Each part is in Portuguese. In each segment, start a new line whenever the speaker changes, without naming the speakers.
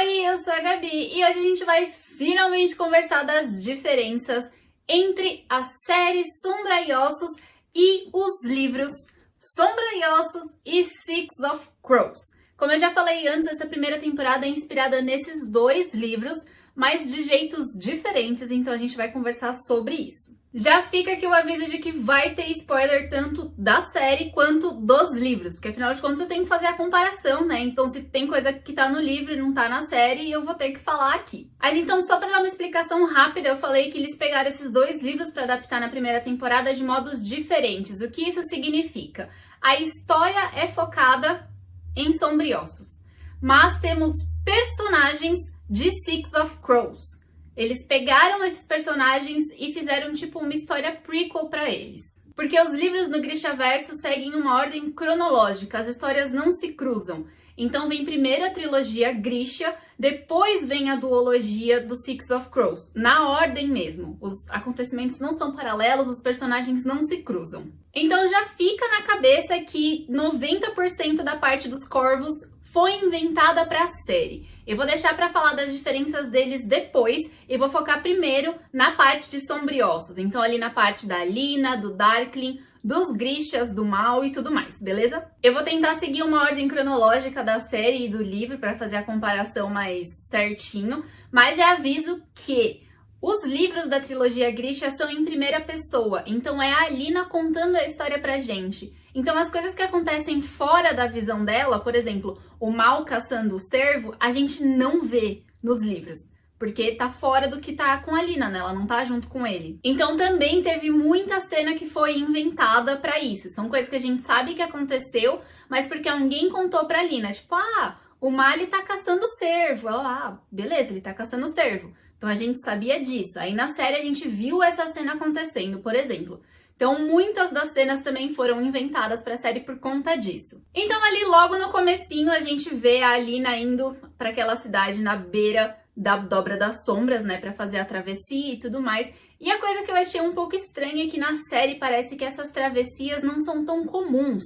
Oi, eu sou a Gabi e hoje a gente vai finalmente conversar das diferenças entre a série Sombra e Ossos e os livros Sombra e Ossos e Six of Crows. Como eu já falei antes, essa primeira temporada é inspirada nesses dois livros, mas de jeitos diferentes, então a gente vai conversar sobre isso. Já fica aqui o aviso de que vai ter spoiler tanto da série quanto dos livros, porque afinal de contas eu tenho que fazer a comparação, né? Então se tem coisa que tá no livro e não tá na série, eu vou ter que falar aqui. Mas então, só pra dar uma explicação rápida, eu falei que eles pegaram esses dois livros pra adaptar na primeira temporada de modos diferentes. O que isso significa? A história é focada em Sombra e Ossos, mas temos personagens de Six of Crows. Eles pegaram esses personagens e fizeram tipo uma história prequel pra eles. Porque os livros no Grishaverso seguem uma ordem cronológica, as histórias não se cruzam. Então vem primeiro a trilogia Grisha, depois vem a duologia do Six of Crows, na ordem mesmo. Os acontecimentos não são paralelos, os personagens não se cruzam. Então já fica na cabeça que 90% da parte dos corvos foi inventada para a série. Eu vou deixar para falar das diferenças deles depois e vou focar primeiro na parte de Sombra e Ossos. Então ali na parte da Alina, do Darkling, dos Grishas, do Mal e tudo mais, beleza? Eu vou tentar seguir uma ordem cronológica da série e do livro para fazer a comparação mais certinho, mas já aviso que os livros da trilogia Grisha são em primeira pessoa, então é a Alina contando a história pra gente. Então as coisas que acontecem fora da visão dela, por exemplo, o Mal caçando o cervo, a gente não vê nos livros, porque tá fora do que tá com a Alina, né? Ela não tá junto com ele. Então também teve muita cena que foi inventada pra isso. São coisas que a gente sabe que aconteceu, mas porque alguém contou pra Alina, tipo, o Mali tá caçando o cervo. Ela, beleza, ele tá caçando o cervo. Então a gente sabia disso. Aí na série a gente viu essa cena acontecendo, por exemplo. Então muitas das cenas também foram inventadas para a série por conta disso. Então ali logo no comecinho a gente vê a Alina indo para aquela cidade na beira da Dobra das Sombras, né, para fazer a travessia e tudo mais. E a coisa que eu achei um pouco estranha é que na série parece que essas travessias não são tão comuns.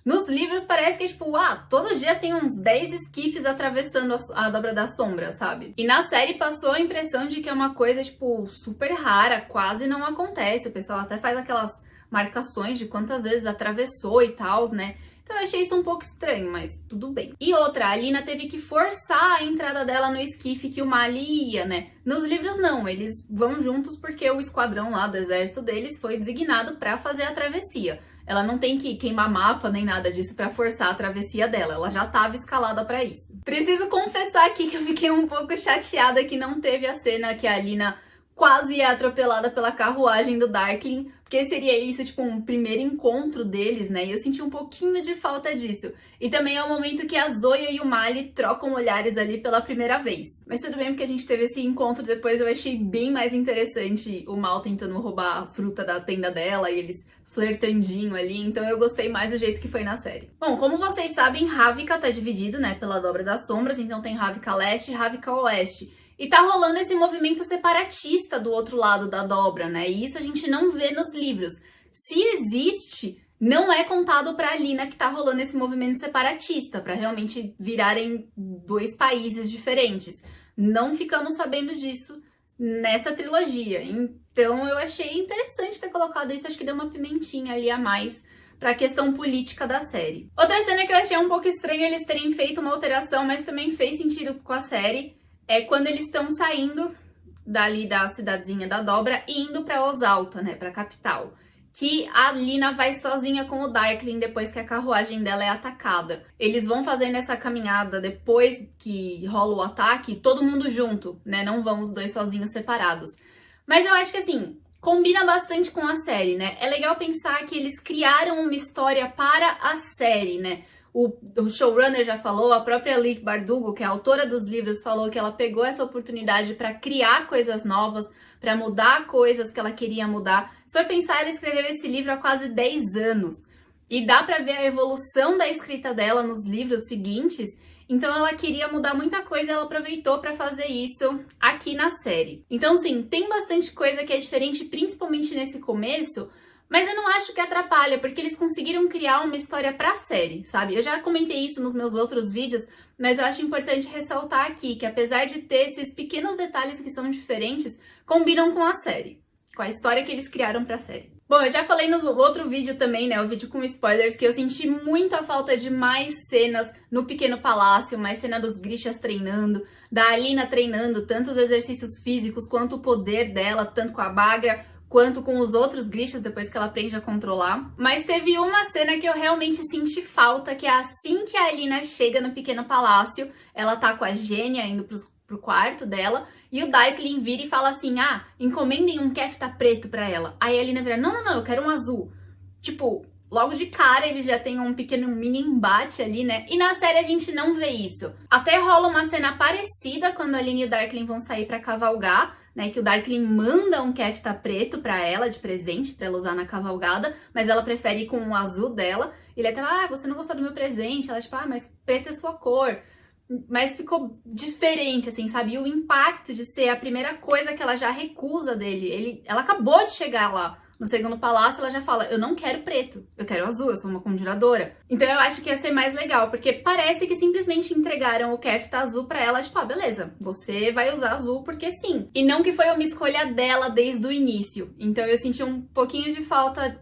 Nos livros parece que, tipo, todo dia tem uns 10 esquifes atravessando a Dobra da Sombra, sabe? E na série passou a impressão de que é uma coisa, tipo, super rara, quase não acontece. O pessoal até faz aquelas marcações de quantas vezes atravessou e tal, né? Então eu achei isso um pouco estranho, mas tudo bem. E outra, a Alina teve que forçar a entrada dela no esquife que o Mali ia, né? Nos livros não, eles vão juntos porque o esquadrão lá do exército deles foi designado pra fazer a travessia. Ela não tem que queimar mapa nem nada disso pra forçar a travessia dela, ela já tava escalada pra isso. Preciso confessar aqui que eu fiquei um pouco chateada que não teve a cena que a Alina quase é atropelada pela carruagem do Darkling, porque seria isso, tipo, um primeiro encontro deles, né? E eu senti um pouquinho de falta disso. E também é o momento que a Zoya e o Mali trocam olhares ali pela primeira vez. Mas tudo bem, porque a gente teve esse encontro depois, eu achei bem mais interessante o Mal tentando roubar a fruta da tenda dela e eles flertandinho ali, então eu gostei mais do jeito que foi na série. Bom, como vocês sabem, Ravnica tá dividido, né, pela Dobra das Sombras, então tem Ravnica Leste e Ravnica Oeste. E tá rolando esse movimento separatista do outro lado da dobra, né? E isso a gente não vê nos livros. Se existe, não é contado pra Alina que tá rolando esse movimento separatista, pra realmente virarem dois países diferentes. Não ficamos sabendo disso nessa trilogia. Então eu achei interessante ter colocado isso, acho que deu uma pimentinha ali a mais pra questão política da série. Outra cena que eu achei um pouco estranha eles terem feito uma alteração, mas também fez sentido com a série, é quando eles estão saindo dali da cidadezinha da Dobra e indo pra Osalta, né, pra capital. Que a Alina vai sozinha com o Darkling depois que a carruagem dela é atacada. Eles vão fazendo essa caminhada depois que rola o ataque, todo mundo junto, né, não vão os dois sozinhos separados. Mas eu acho que assim, combina bastante com a série, né? É legal pensar que eles criaram uma história para a série, né? O showrunner já falou, a própria Leigh Bardugo, que é a autora dos livros, falou que ela pegou essa oportunidade para criar coisas novas, para mudar coisas que ela queria mudar. Se for pensar, ela escreveu esse livro há quase 10 anos. E dá para ver a evolução da escrita dela nos livros seguintes. Então ela queria mudar muita coisa e ela aproveitou para fazer isso aqui na série. Então sim, tem bastante coisa que é diferente, principalmente nesse começo, Mas eu não acho que atrapalha, porque eles conseguiram criar uma história pra série, sabe? Eu já comentei isso nos meus outros vídeos, mas eu acho importante ressaltar aqui que apesar de ter esses pequenos detalhes que são diferentes, combinam com a série, com a história que eles criaram pra série. Bom, eu já falei no outro vídeo também, né, o vídeo com spoilers, que eu senti muita falta de mais cenas no Pequeno Palácio, mais cena dos Grishas treinando, da Alina treinando tanto os exercícios físicos quanto o poder dela, tanto com a Bagra quanto com os outros Grishas depois que ela aprende a controlar. Mas teve uma cena que eu realmente senti falta, que é assim que a Alina chega no Pequeno Palácio, ela tá com a Gênia indo pro quarto dela, e o Darkling vira e fala assim, encomendem um kefta preto pra ela. Aí a Alina vira, não, eu quero um azul. Tipo, logo de cara eles já têm um pequeno mini embate ali, né? E na série a gente não vê isso. Até rola uma cena parecida quando a Alina e o Darkling vão sair pra cavalgar, né, que o Darkling manda um kefta preto pra ela de presente, pra ela usar na cavalgada, mas ela prefere ir com o azul dela. Ele até, você não gostou do meu presente? Ela tipo, mas preto é sua cor. Mas ficou diferente, assim, sabe? E o impacto de ser a primeira coisa que ela já recusa dele. Ela acabou de chegar lá no segundo palácio, ela já fala, eu não quero preto, eu quero azul, eu sou uma conjuradora. Então eu acho que ia ser mais legal, porque parece que simplesmente entregaram o kefta azul pra ela, tipo, beleza, você vai usar azul porque sim. E não que foi uma escolha dela desde o início. Então eu senti um pouquinho de falta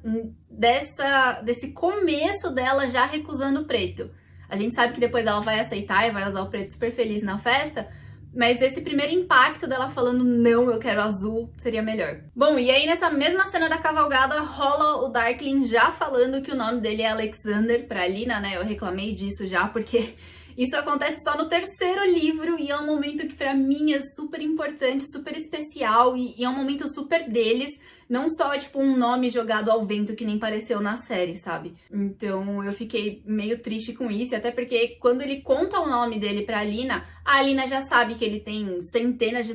desse começo dela já recusando o preto. A gente sabe que depois ela vai aceitar e vai usar o preto super feliz na festa, mas esse primeiro impacto dela falando não, eu quero azul, seria melhor. Bom, e aí nessa mesma cena da cavalgada rola o Darkling já falando que o nome dele é Alexander pra Alina, né? Eu reclamei disso já, porque isso acontece só no terceiro livro e é um momento que pra mim é super importante, super especial e é um momento super deles. Não só, tipo, um nome jogado ao vento que nem pareceu na série, sabe? Então eu fiquei meio triste com isso, até porque quando ele conta o nome dele pra Alina, a Alina já sabe que ele tem centenas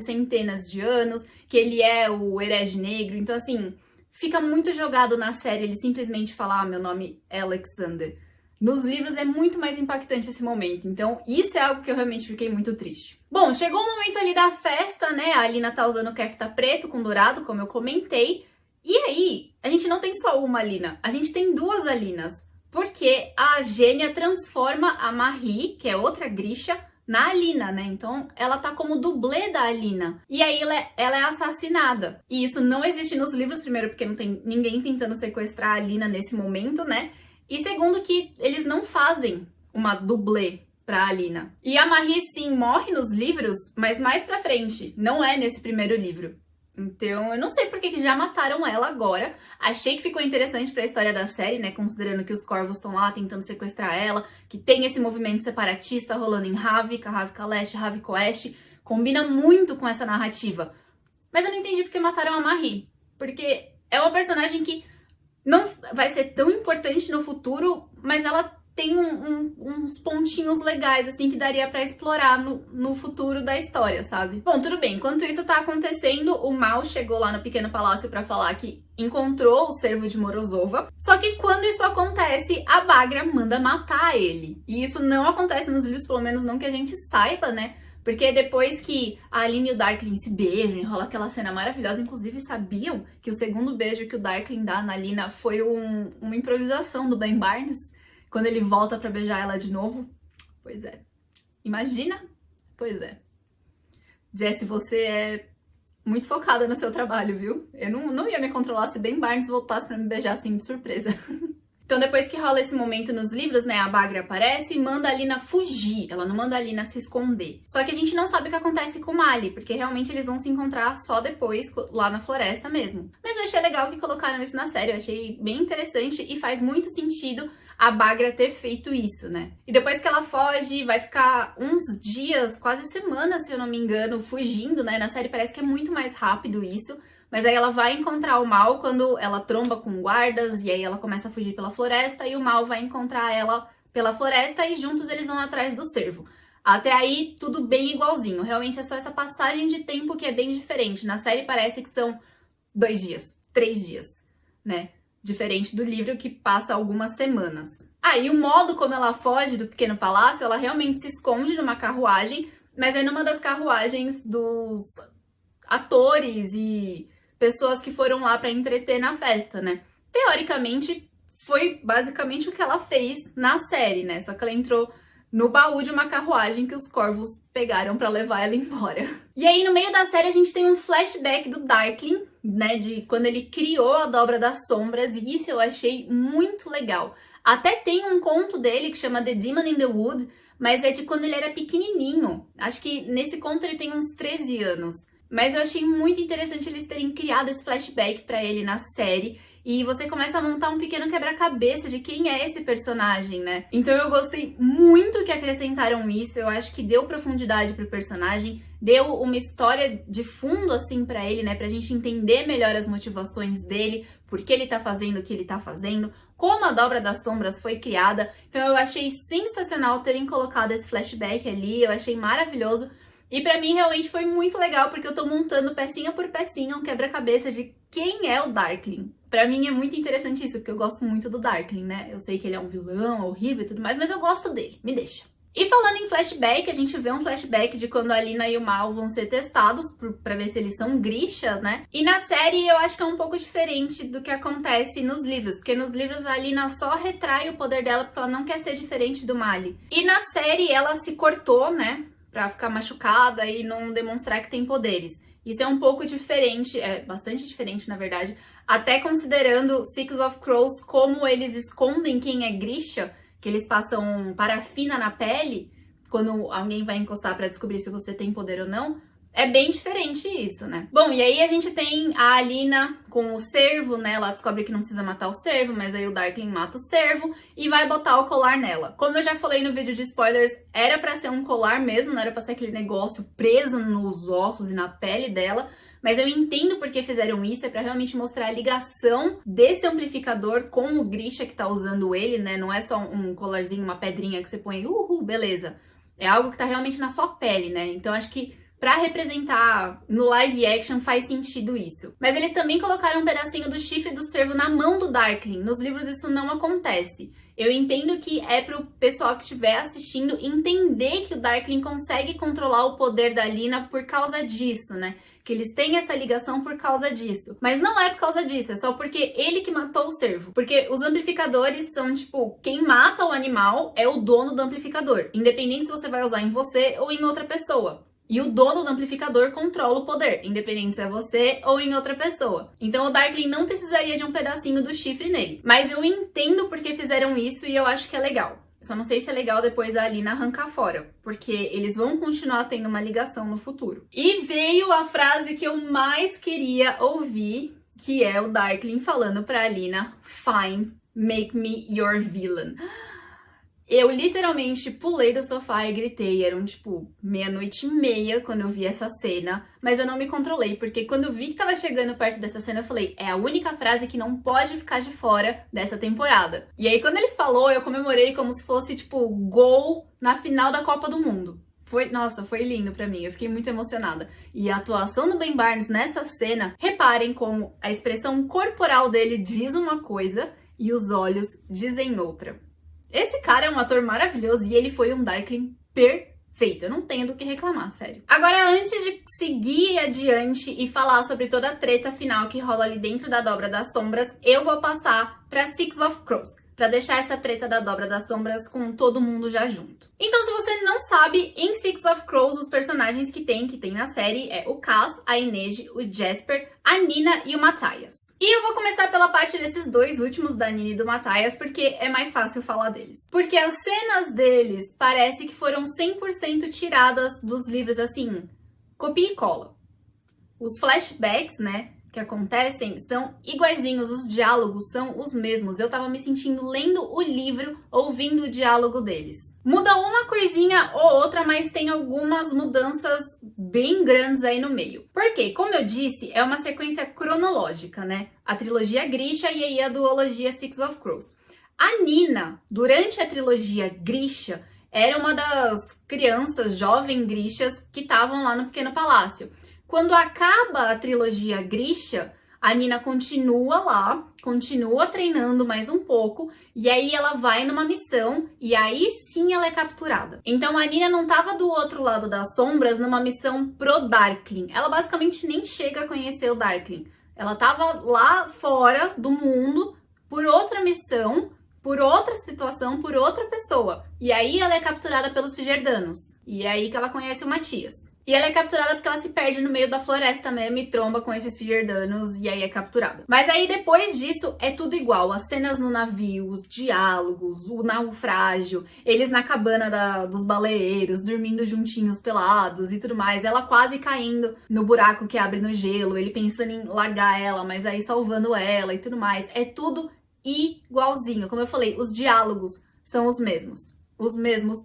de anos, que ele é o herege negro, então assim, fica muito jogado na série ele simplesmente falar, meu nome é Alexander. Nos livros é muito mais impactante esse momento, então isso é algo que eu realmente fiquei muito triste. Bom, chegou o momento ali da festa, né? A Alina tá usando o kefta preto com dourado, como eu comentei. E aí, a gente não tem só uma Alina, a gente tem duas Alinas. Porque a Gênia transforma a Marie, que é outra Grisha, na Alina, né? Então, ela tá como dublê da Alina. E aí, ela é assassinada. E isso não existe nos livros, primeiro, porque não tem ninguém tentando sequestrar a Alina nesse momento, né? E segundo que eles não fazem uma dublê pra Alina. E a Marie, sim, morre nos livros, mas mais pra frente. Não é nesse primeiro livro. Então, eu não sei por que já mataram ela agora. Achei que ficou interessante pra história da série, né? Considerando que os corvos estão lá tentando sequestrar ela, que tem esse movimento separatista rolando em Ravnica, Ravnica Leste, Ravnica Oeste. Combina muito com essa narrativa. Mas eu não entendi porque mataram a Marie. Porque é uma personagem que não vai ser tão importante no futuro, mas ela tem uns pontinhos legais, assim, que daria pra explorar no futuro da história, sabe? Bom, tudo bem. Enquanto isso tá acontecendo, o Mal chegou lá no Pequeno Palácio pra falar que encontrou o servo de Morozova. Só que quando isso acontece, a Bagra manda matar ele. E isso não acontece nos livros, pelo menos não que a gente saiba, né? Porque depois que a Alina e o Darkling se beijam, rola aquela cena maravilhosa. Inclusive, sabiam que o segundo beijo que o Darkling dá na Alina foi uma improvisação do Ben Barnes? Quando ele volta pra beijar ela de novo? Pois é. Imagina? Pois é. Jessie, você é muito focada no seu trabalho, viu? Eu não ia me controlar se Ben Barnes voltasse pra me beijar assim de surpresa. Então, depois que rola esse momento nos livros, né, a Bagra aparece e manda a Alina fugir. Ela não manda a Alina se esconder. Só que a gente não sabe o que acontece com o Mali, porque realmente eles vão se encontrar só depois, lá na floresta mesmo. Mas eu achei legal que colocaram isso na série, eu achei bem interessante e faz muito sentido a Bagra ter feito isso, né? E depois que ela foge, vai ficar uns dias, quase semanas, se eu não me engano, fugindo, né? Na série parece que é muito mais rápido isso. Mas aí ela vai encontrar o Mal quando ela tromba com guardas, e aí ela começa a fugir pela floresta, e o Mal vai encontrar ela pela floresta, e juntos eles vão atrás do cervo. Até aí, tudo bem igualzinho. Realmente é só essa passagem de tempo que é bem diferente. Na série parece que são 2 dias, 3 dias, né? Diferente do livro que passa algumas semanas. E o modo como ela foge do Pequeno Palácio, ela realmente se esconde numa carruagem, mas é numa das carruagens dos atores e pessoas que foram lá pra entreter na festa, né? teoricamente foi basicamente o que ela fez na série, né? Só que ela entrou no baú de uma carruagem que os corvos pegaram pra levar ela embora. E aí, no meio da série, a gente tem um flashback do Darkling, né? De quando ele criou a Dobra das Sombras, e isso eu achei muito legal. Até tem um conto dele que chama The Demon in the Wood, mas é de quando ele era pequenininho. Acho que nesse conto ele tem uns 13 anos. Mas eu achei muito interessante eles terem criado esse flashback pra ele na série. E você começa a montar um pequeno quebra-cabeça de quem é esse personagem, né? Então eu gostei muito que acrescentaram isso, eu acho que deu profundidade pro personagem, deu uma história de fundo, assim, pra ele, né? Pra gente entender melhor as motivações dele, por que ele tá fazendo o que ele tá fazendo, como a Dobra das Sombras foi criada. Então eu achei sensacional terem colocado esse flashback ali, eu achei maravilhoso. E pra mim realmente foi muito legal, porque eu tô montando pecinha por pecinha um quebra-cabeça de quem é o Darkling. Pra mim é muito interessante isso, porque eu gosto muito do Darkling, né? Eu sei que ele é um vilão, horrível e tudo mais, mas eu gosto dele, me deixa. E falando em flashback, a gente vê um flashback de quando a Lina e o Mal vão ser testados pra ver se eles são Grisha, né? E na série eu acho que é um pouco diferente do que acontece nos livros, porque nos livros a Lina só retrai o poder dela porque ela não quer ser diferente do Mali. E na série ela se cortou, né? Pra ficar machucada e não demonstrar que tem poderes. Isso é um pouco diferente, é bastante diferente na verdade, até considerando Six of Crows, como eles escondem quem é Grisha, que eles passam parafina na pele, quando alguém vai encostar pra descobrir se você tem poder ou não. É bem diferente isso, né? Bom, e aí a gente tem a Alina com o cervo, né? Ela descobre que não precisa matar o cervo, mas aí o Darkling mata o cervo e vai botar o colar nela. Como eu já falei no vídeo de spoilers, era pra ser um colar mesmo, não era pra ser aquele negócio preso nos ossos e na pele dela. Mas eu entendo por que fizeram isso, é pra realmente mostrar a ligação desse amplificador com o Grisha que tá usando ele, né? Não é só um colarzinho, uma pedrinha que você põe, beleza. É algo que tá realmente na sua pele, né? Então acho que pra representar no live action faz sentido isso. Mas eles também colocaram um pedacinho do chifre do cervo na mão do Darkling. Nos livros isso não acontece. Eu entendo que é pro pessoal que estiver assistindo entender que o Darkling consegue controlar o poder da Lina por causa disso, né? Que eles têm essa ligação por causa disso. Mas não é por causa disso, é só porque ele que matou o cervo. Porque os amplificadores são, tipo, quem mata o animal é o dono do amplificador. Independente se você vai usar em você ou em outra pessoa. E o dono do amplificador controla o poder, independente se é você ou em outra pessoa. Então o Darkling não precisaria de um pedacinho do chifre nele. Mas eu entendo porque fizeram isso e eu acho que é legal. Só não sei se é legal depois a Alina arrancar fora, porque eles vão continuar tendo uma ligação no futuro. E veio a frase que eu mais queria ouvir, que é o Darkling falando pra Alina: "Fine, make me your villain." Eu literalmente pulei do sofá e gritei, eram tipo 00:30 quando eu vi essa cena, mas eu não me controlei, porque quando eu vi que tava chegando perto dessa cena, eu falei, é a única frase que não pode ficar de fora dessa temporada. E aí quando ele falou, eu comemorei como se fosse tipo gol na final da Copa do Mundo. Nossa, foi lindo pra mim, eu fiquei muito emocionada. E a atuação do Ben Barnes nessa cena, reparem como a expressão corporal dele diz uma coisa e os olhos dizem outra. Esse cara é um ator maravilhoso e ele foi um Darkling perfeito. Eu não tenho do que reclamar, sério. Agora, antes de seguir adiante e falar sobre toda a treta final que rola ali dentro da Dobra das Sombras, eu vou passar pra Six of Crows, pra deixar essa treta da Dobra das Sombras com todo mundo já junto. Então, se você não sabe, em Six of Crows, os personagens que tem na série é o Kaz, a Inej, o Jasper, a Nina e o Matthias. E eu vou começar pela parte desses dois últimos, da Nina e do Matthias, porque é mais fácil falar deles. Porque as cenas deles parece que foram 100% tiradas dos livros, assim, copia e cola. Os flashbacks, né, que acontecem são iguaizinhos, os diálogos são os mesmos. Eu tava me sentindo lendo o livro, ouvindo o diálogo deles. Muda uma coisinha ou outra, mas tem algumas mudanças bem grandes aí no meio. Porque, como eu disse, é uma sequência cronológica, né? A trilogia Grisha e aí a duologia Six of Crows. A Nina, durante a trilogia Grisha, era uma das crianças, jovem Grishas, que estavam lá no Pequeno Palácio. Quando acaba a trilogia Grisha, a Nina continua lá, continua treinando mais um pouco, e aí ela vai numa missão, e aí sim ela é capturada. Então a Nina não tava do outro lado das sombras numa missão pro Darkling. Ela basicamente nem chega a conhecer o Darkling. Ela tava lá fora do mundo, por outra missão, por outra situação, por outra pessoa. E aí ela é capturada pelos Figerdanos. E é aí que ela conhece o Matias. E ela é capturada porque ela se perde no meio da floresta mesmo e tromba com esses Figerdanos e aí é capturada. Mas aí depois disso é tudo igual. As cenas no navio, os diálogos, o naufrágio, eles na cabana dos baleeiros, dormindo juntinhos pelados e tudo mais. Ela quase caindo no buraco que abre no gelo, ele pensando em largar ela, mas aí salvando ela e tudo mais. É tudo igualzinho. Como eu falei, os diálogos são os mesmos. Os mesmos.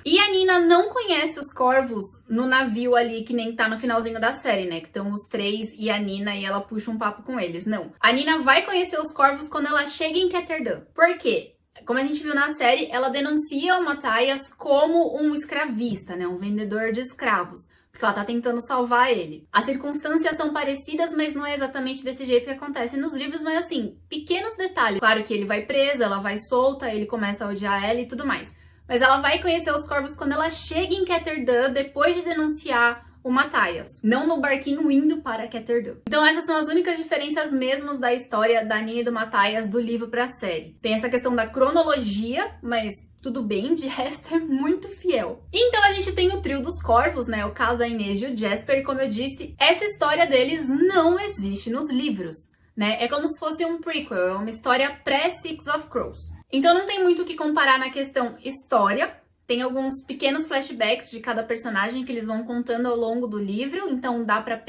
E a Nina não conhece os corvos no navio ali, que nem tá no finalzinho da série, né? Que estão os três e a Nina e ela puxa um papo com eles. Não. A Nina vai conhecer os corvos quando ela chega em Ketterdam. Por quê? Como a gente viu na série, ela denuncia o Matthias como um escravista, né? Um vendedor de escravos. Porque ela tá tentando salvar ele. As circunstâncias são parecidas, mas não é exatamente desse jeito que acontece nos livros, mas assim, pequenos detalhes. Claro que ele vai preso, ela vai solta, ele começa a odiar ela e tudo mais. Mas ela vai conhecer os corvos quando ela chega em Ketterdam, depois de denunciar o Matthias, não no barquinho indo para Ketterdam. Então essas são as únicas diferenças mesmos da história da Nina e do Matthias do livro para a série. Tem essa questão da cronologia, mas tudo bem, de resto é muito fiel. Então a gente tem o trio dos corvos, né? O Cas, a Inês e o Jasper, e como eu disse, essa história deles não existe nos livros, né? É como se fosse um prequel, é uma história pré-Six of Crows. Então não tem muito o que comparar na questão história. Tem alguns pequenos flashbacks de cada personagem que eles vão contando ao longo do livro, então dá pra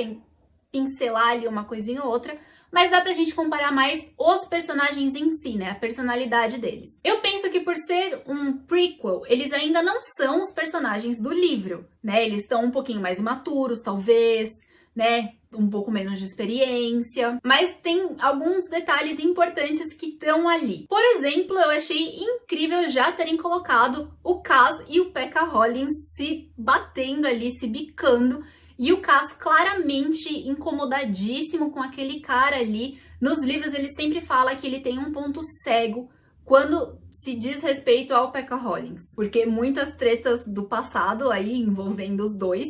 pincelar ali uma coisinha ou outra, mas dá pra gente comparar mais os personagens em si, né? A personalidade deles. Eu penso que por ser um prequel, eles ainda não são os personagens do livro, né? Eles estão um pouquinho mais imaturos, talvez, né? Um pouco menos de experiência, mas tem alguns detalhes importantes que estão ali. Por exemplo, eu achei incrível já terem colocado o Cas e o Pekka Hollins se batendo ali, se bicando, e o Cas claramente incomodadíssimo com aquele cara ali. Nos livros ele sempre fala que ele tem um ponto cego quando se diz respeito ao Pekka Hollins, porque muitas tretas do passado aí envolvendo os dois,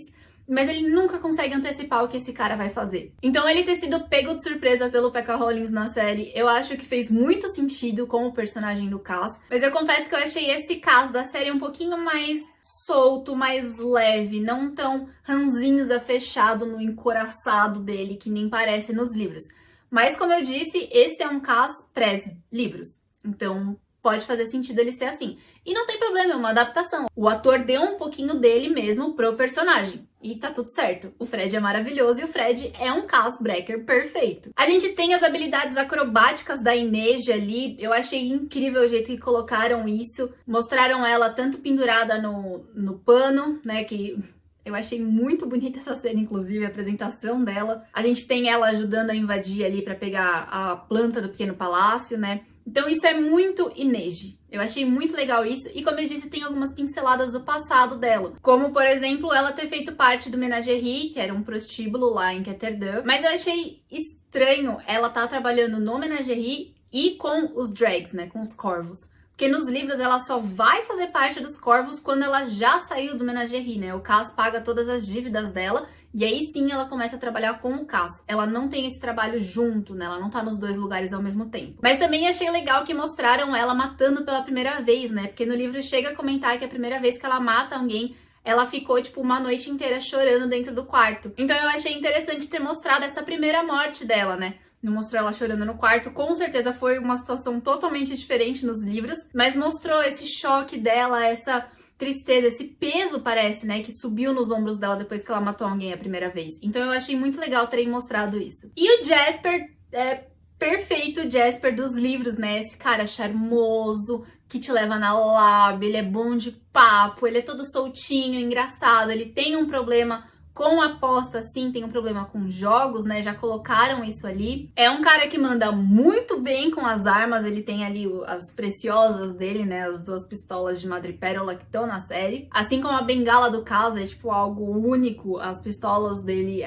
mas ele nunca consegue antecipar o que esse cara vai fazer. Então ele ter sido pego de surpresa pelo Pekka Hollins na série, eu acho que fez muito sentido com o personagem do Cas, mas eu confesso que eu achei esse Cas da série um pouquinho mais solto, mais leve, não tão ranzinza, fechado no encoraçado dele, que nem parece nos livros. Mas como eu disse, esse é um Cas pré-livros, então pode fazer sentido ele ser assim. E não tem problema, é uma adaptação. O ator deu um pouquinho dele mesmo pro personagem. E tá tudo certo. O Fred é maravilhoso e o Fred é um Cas Breaker perfeito. A gente tem as habilidades acrobáticas da Inês ali. Eu achei incrível o jeito que colocaram isso. Mostraram ela tanto pendurada no pano, né, que eu achei muito bonita essa cena, inclusive, a apresentação dela. A gente tem ela ajudando a invadir ali pra pegar a planta do pequeno palácio, né? Então isso é muito Inês. Eu achei muito legal isso. E como eu disse, tem algumas pinceladas do passado dela. Como, por exemplo, ela ter feito parte do Menagerie, que era um prostíbulo lá em Ketterdam. Mas eu achei estranho ela estar trabalhando no Menagerie e com os drags, né? Com os corvos. Porque nos livros ela só vai fazer parte dos corvos quando ela já saiu do Menagerie, né? O Cas paga todas as dívidas dela e aí sim ela começa a trabalhar com o Cas. Ela não tem esse trabalho junto, né? Ela não tá nos dois lugares ao mesmo tempo. Mas também achei legal que mostraram ela matando pela primeira vez, né? Porque no livro chega a comentar que a primeira vez que ela mata alguém, ela ficou, tipo, uma noite inteira chorando dentro do quarto. Então eu achei interessante ter mostrado essa primeira morte dela, né? Não mostrou ela chorando no quarto, com certeza foi uma situação totalmente diferente nos livros, mas mostrou esse choque dela, essa tristeza, esse peso, parece, né, que subiu nos ombros dela depois que ela matou alguém a primeira vez. Então eu achei muito legal terem mostrado isso. E o Jasper é perfeito, o Jasper dos livros, né, esse cara charmoso, que te leva na lábia, ele é bom de papo, ele é todo soltinho, engraçado, ele tem um problema com aposta, sim, tem um problema com jogos, né? Já colocaram isso ali. É um cara que manda muito bem com as armas, ele tem ali as preciosas dele, né? As duas pistolas de madrepérola que estão na série. Assim como a bengala do Cas é, tipo, algo único, as pistolas dele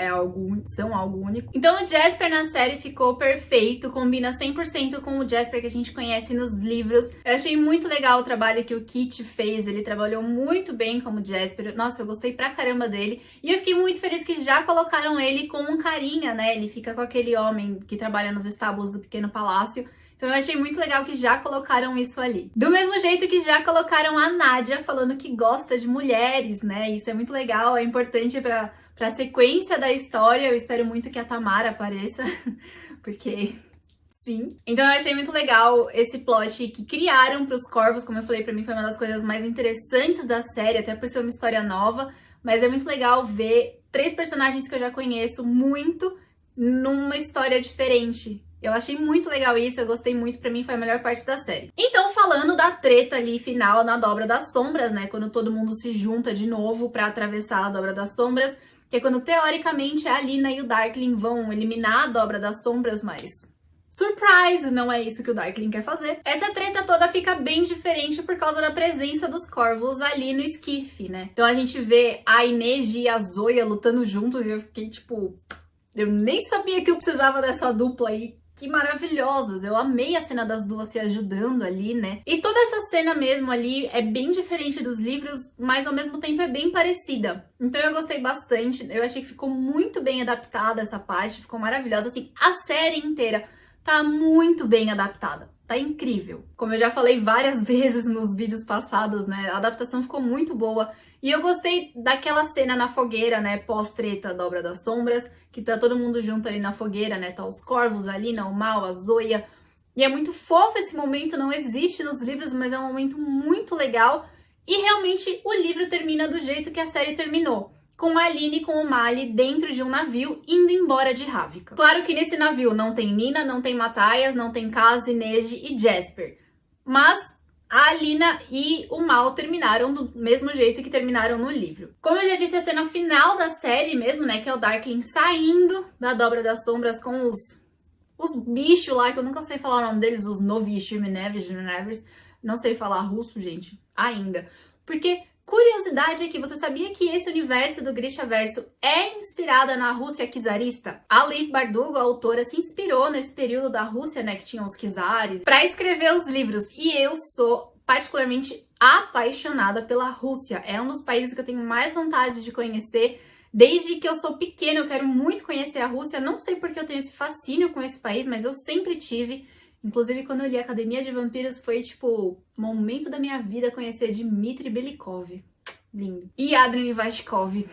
são algo único. Então o Jasper na série ficou perfeito, combina 100% com o Jasper que a gente conhece nos livros. Eu achei muito legal o trabalho que o Kit fez, ele trabalhou muito bem como Jasper. Nossa, eu gostei pra caramba dele. E eu fiquei muito feliz que já colocaram ele com um carinha, né? Ele fica com aquele homem que trabalha nos estábulos do pequeno palácio, Então eu achei muito legal que já colocaram isso ali. Do mesmo jeito que já colocaram a Nadia falando que gosta de mulheres, né? Isso é muito legal, é importante pra sequência da história. Eu espero muito que a Tamara apareça, porque... sim. Então eu achei muito legal esse plot que criaram pros corvos, como eu falei, pra mim foi uma das coisas mais interessantes da série, até por ser uma história nova, mas é muito legal ver 3 personagens que eu já conheço muito numa história diferente. Eu achei muito legal isso, eu gostei muito, pra mim foi a melhor parte da série. Então, falando da treta ali final na Dobra das Sombras, né, quando todo mundo se junta de novo pra atravessar a Dobra das Sombras, que é quando teoricamente a Alina e o Darkling vão eliminar a Dobra das Sombras, mas... surprise! Não é isso que o Darkling quer fazer. Essa treta toda fica bem diferente por causa da presença dos corvos ali no esquife, né? Então a gente vê a Inês e a Zoya lutando juntos e eu fiquei tipo... eu nem sabia que eu precisava dessa dupla aí. Que maravilhosas! Eu amei a cena das duas se ajudando ali, né? E toda essa cena mesmo ali é bem diferente dos livros, mas ao mesmo tempo é bem parecida. Então eu gostei bastante, eu achei que ficou muito bem adaptada essa parte, ficou maravilhosa. Assim, a série inteira tá muito bem adaptada. Tá incrível. Como eu já falei várias vezes nos vídeos passados, né? A adaptação ficou muito boa. E eu gostei daquela cena na fogueira, né? Pós-treta Dobra das Sombras, que tá todo mundo junto ali na fogueira, né? Tá os corvos ali, o Mal, a Zoya. E é muito fofo esse momento, não existe nos livros, mas é um momento muito legal. E realmente o livro termina do jeito que a série terminou, com a Aline e com o Mali dentro de um navio indo embora de Ravnica. Claro que nesse navio não tem Nina, não tem Matthias, não tem Kaz, Neji e Jasper. Mas a Alina e o Mal terminaram do mesmo jeito que terminaram no livro. Como eu já disse, a cena final da série mesmo, né, que é o Darkling saindo da Dobra das Sombras com os bichos lá, que eu nunca sei falar o nome deles, os Novishimnevers, não sei falar russo, gente, ainda. Porque... curiosidade é que você sabia que esse universo do Grishaverso é inspirada na Rússia czarista? A Liv Bardugo, a autora, se inspirou nesse período da Rússia, né, que tinham os czares, para escrever os livros. E eu sou particularmente apaixonada pela Rússia. É um dos países que eu tenho mais vontade de conhecer. Desde que eu sou pequena, eu quero muito conhecer a Rússia. Não sei porque eu tenho esse fascínio com esse país, mas eu sempre tive. Inclusive, quando eu li Academia de Vampiros, foi, tipo, momento da minha vida conhecer Dmitry Belikov. Lindo. E Adrian Ivashkov,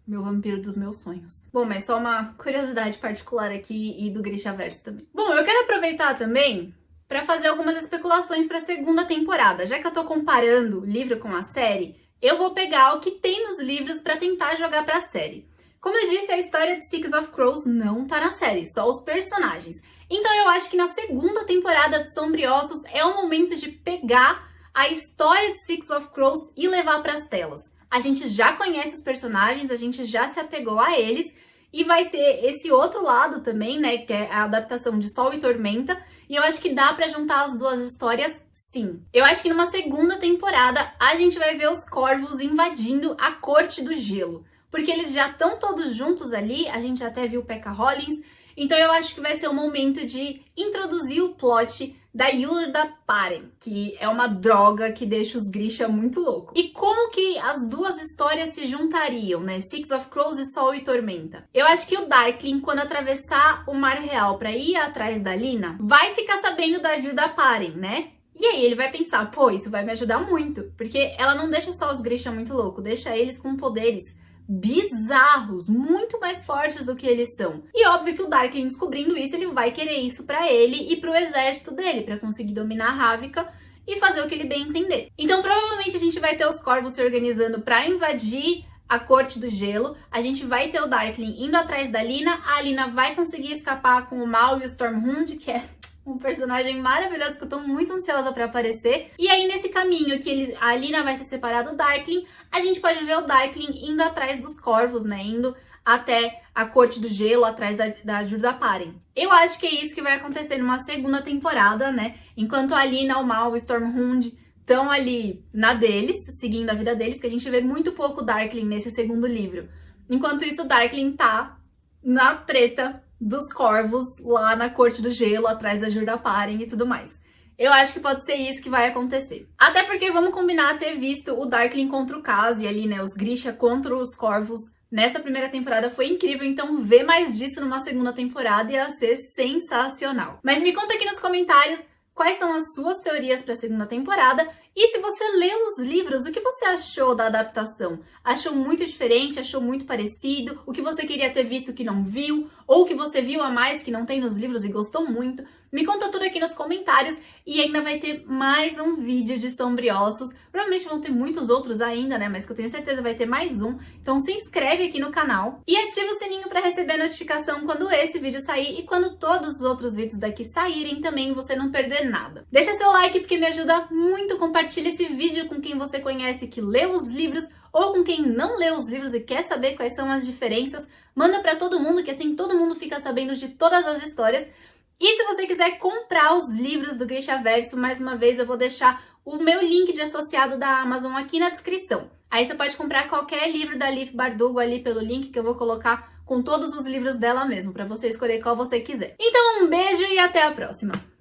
meu vampiro dos meus sonhos. Bom, mas só uma curiosidade particular aqui e do Grishaverso também. Bom, eu quero aproveitar também para fazer algumas especulações para a segunda temporada. Já que eu tô comparando o livro com a série, eu vou pegar o que tem nos livros para tentar jogar para a série. Como eu disse, a história de Six of Crows não tá na série, só os personagens. Então eu acho que na segunda temporada de Sombriossos é o momento de pegar a história de Six of Crows e levar para as telas. A gente já conhece os personagens, a gente já se apegou a eles e vai ter esse outro lado também, né, que é a adaptação de Sol e Tormenta, e eu acho que dá para juntar as duas histórias, sim. Eu acho que numa segunda temporada a gente vai ver os corvos invadindo a Corte do Gelo, porque eles já estão todos juntos ali, a gente até viu Pekka Hollins. Então eu acho que vai ser o momento de introduzir o plot da Yldaparen, que é uma droga que deixa os Grisha muito loucos. E como que as duas histórias se juntariam, né? Six of Crows e Sol e Tormenta. Eu acho que o Darkling, quando atravessar o Mar Real pra ir atrás da Lina, vai ficar sabendo da Yldaparen, né? E aí ele vai pensar, pô, isso vai me ajudar muito. Porque ela não deixa só os Grisha muito loucos, deixa eles com poderes bizarros, muito mais fortes do que eles são. E óbvio que o Darkling, descobrindo isso, ele vai querer isso pra ele e pro exército dele, pra conseguir dominar Ravnica e fazer o que ele bem entender. Então provavelmente a gente vai ter os corvos se organizando pra invadir a Corte do Gelo, a gente vai ter o Darkling indo atrás da Lina, a Lina vai conseguir escapar com o Mal e o Stormhund, que é um personagem maravilhoso que eu tô muito ansiosa pra aparecer. E aí, nesse caminho que a Lina vai se separar do Darkling, a gente pode ver o Darkling indo atrás dos corvos, né? Indo até a Corte do Gelo, atrás da Yldaparen. Eu acho que é isso que vai acontecer numa segunda temporada, né? Enquanto a Lina, o Mal, o Stormhund estão ali na deles, seguindo a vida deles, que a gente vê muito pouco Darkling nesse segundo livro. Enquanto isso, o Darkling tá na treta dos corvos lá na Corte do Gelo, atrás da Yldaparen e tudo mais. Eu acho que pode ser isso que vai acontecer. Até porque vamos combinar ter visto o Darkling contra o Kaz e ali, né, os Grisha contra os corvos nessa primeira temporada foi incrível, então ver mais disso numa segunda temporada ia ser sensacional. Mas me conta aqui nos comentários quais são as suas teorias para a segunda temporada e se você leu os livros, o que você achou da adaptação? Achou muito diferente? Achou muito parecido? O que você queria ter visto que não viu? Ou o que você viu a mais que não tem nos livros e gostou muito? Me conta tudo aqui nos comentários e ainda vai ter mais um vídeo de Sombriossos. Provavelmente vão ter muitos outros ainda, né? Mas que eu tenho certeza vai ter mais um. Então se inscreve aqui no canal e ativa o sininho para receber a notificação quando esse vídeo sair e quando todos os outros vídeos daqui saírem também, você não perder nada. Deixa seu like porque me ajuda muito. Compartilha esse vídeo com quem você conhece que leu os livros ou com quem não leu os livros e quer saber quais são as diferenças. Manda para todo mundo, que assim todo mundo fica sabendo de todas as histórias. E se você quiser comprar os livros do Grishaverso, mais uma vez eu vou deixar o meu link de associado da Amazon aqui na descrição. Aí você pode comprar qualquer livro da Liv Bardugo ali pelo link que eu vou colocar com todos os livros dela mesmo, para você escolher qual você quiser. Então um beijo e até a próxima!